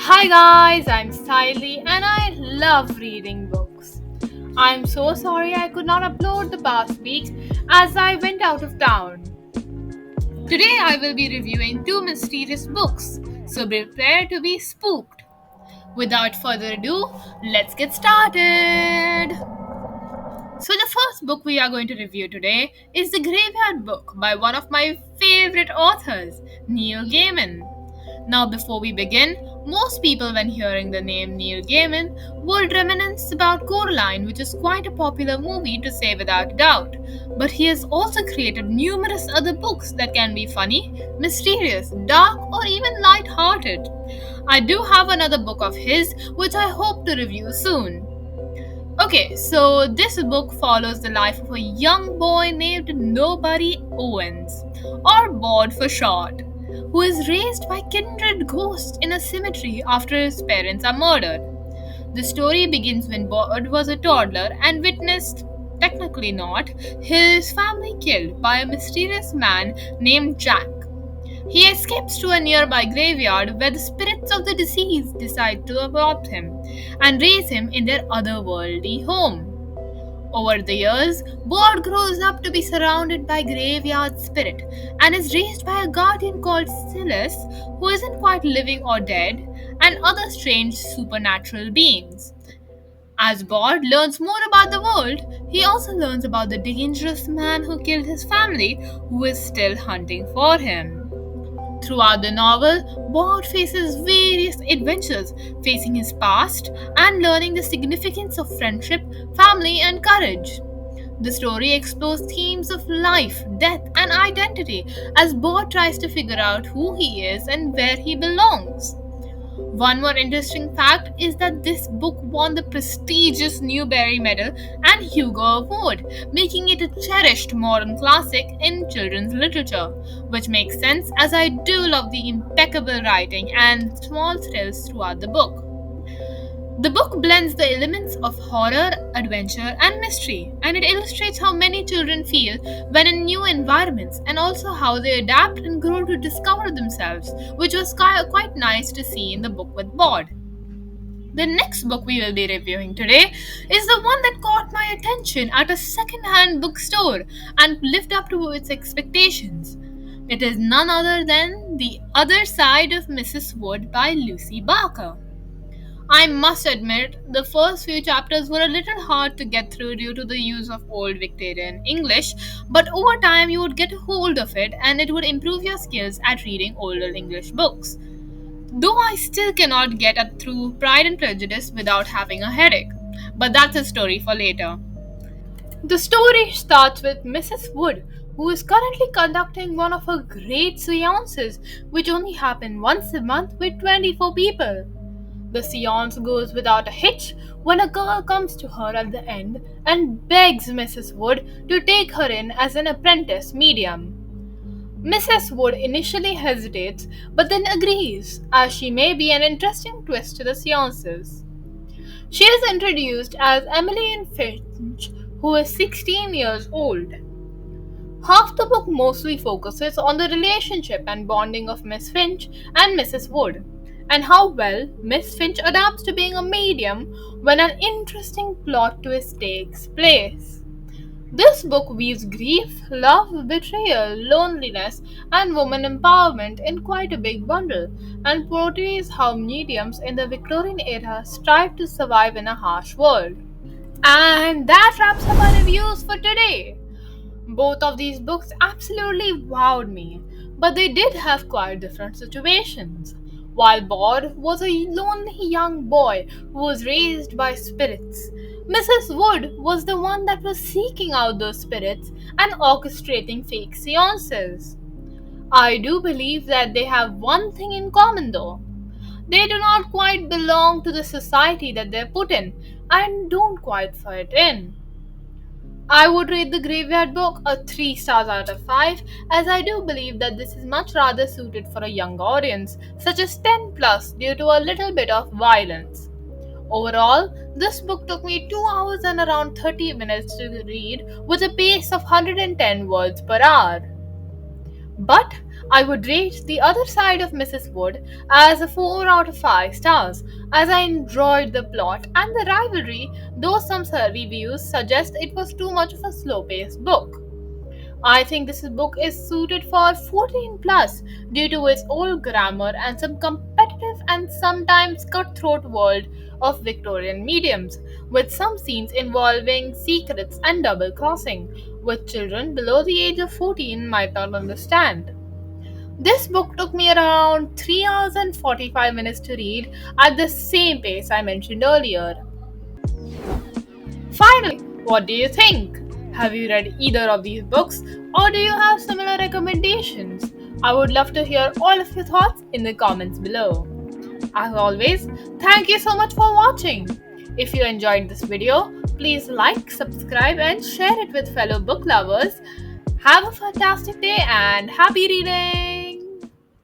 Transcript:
Hi guys, I'm Siley and I love reading books. I'm so sorry I could not upload the past weeks as I went out of town. Today I will be reviewing two mysterious books, so prepare to be spooked. Without further ado, let's get started. So, the first book we are going to review today is The Graveyard Book by one of my favorite authors, Neil Gaiman. Now, before we begin, most people, when hearing the name Neil Gaiman, would reminisce about Coraline, which is quite a popular movie to say without doubt. But he has also created numerous other books that can be funny, mysterious, dark, or even light-hearted. I do have another book of his, which I hope to review soon. Okay, so this book follows the life of a young boy named Nobody Owens, or Bod for short, who is raised by kindred ghosts in a cemetery after his parents are murdered. The story begins when Bod was a toddler and witnessed, technically not, his family killed by a mysterious man named Jack. He escapes to a nearby graveyard where the spirits of the deceased decide to adopt him and raise him in their otherworldly home. Over the years, Bod grows up to be surrounded by graveyard spirit and is raised by a guardian called Silas, who isn't quite living or dead, and other strange supernatural beings. As Bod learns more about the world, he also learns about the dangerous man who killed his family, who is still hunting for him. Throughout the novel, Bod faces various adventures, facing his past and learning the significance of friendship, family, and courage. The story explores themes of life, death, and identity as Bod tries to figure out who he is and where he belongs. One more interesting fact is that this book won the prestigious Newbery Medal and Hugo Award, making it a cherished modern classic in children's literature, which makes sense as I do love the impeccable writing and small thrills throughout the book. The book blends the elements of horror, adventure, and mystery, and it illustrates how many children feel when in new environments and also how they adapt and grow to discover themselves, which was quite nice to see in the book with Bod. The next book we will be reviewing today is the one that caught my attention at a second-hand bookstore and lived up to its expectations. It is none other than The Other Side of Mrs. Wood by Lucy Barker. I must admit, the first few chapters were a little hard to get through due to the use of Old Victorian English, but over time you would get a hold of it and it would improve your skills at reading older English books. Though I still cannot get up through Pride and Prejudice without having a headache, but that's a story for later. The story starts with Mrs. Wood, who is currently conducting one of her great seances, which only happen once a month with 24 people. The seance goes without a hitch when a girl comes to her at the end and begs Mrs. Wood to take her in as an apprentice medium. Mrs. Wood initially hesitates but then agrees, as she may be an interesting twist to the seances. She is introduced as Emmeline Finch, who is 16 years old. Half the book mostly focuses on the relationship and bonding of Miss Finch and Mrs. Wood, and how well Miss Finch adapts to being a medium when an interesting plot twist takes place. This book weaves grief, love, betrayal, loneliness, and woman empowerment in quite a big bundle, and portrays how mediums in the Victorian era strive to survive in a harsh world. And that wraps up our reviews for today. Both of these books absolutely wowed me, but they did have quite different situations. While Bod was a lonely young boy who was raised by spirits, Mrs. Wood was the one that was seeking out those spirits and orchestrating fake seances. I do believe that they have one thing in common though. They do not quite belong to the society that they're put in and don't quite fit in. I would rate the Graveyard Book a 3 stars out of 5, as I do believe that this is much rather suited for a young audience, such as 10 plus, due to a little bit of violence. Overall, this book took me 2 hours and around 30 minutes to read with a pace of 110 words per hour. But I would rate The Other Side of Mrs. Wood as a 4 out of 5 stars, as I enjoyed the plot and the rivalry, though some reviews suggest it was too much of a slow paced book. I think this book is suited for 14 plus due to its old grammar and some competitive and sometimes cutthroat world of Victorian mediums, with some scenes involving secrets and double crossing, which children below the age of 14 might not understand. This book took me around 3 hours and 45 minutes to read at the same pace I mentioned earlier. Finally, what do you think? Have you read either of these books or do you have similar recommendations? I would love to hear all of your thoughts in the comments below. As always, thank you so much for watching. If you enjoyed this video, please like, subscribe, and share it with fellow book lovers. Have a fantastic day and happy reading!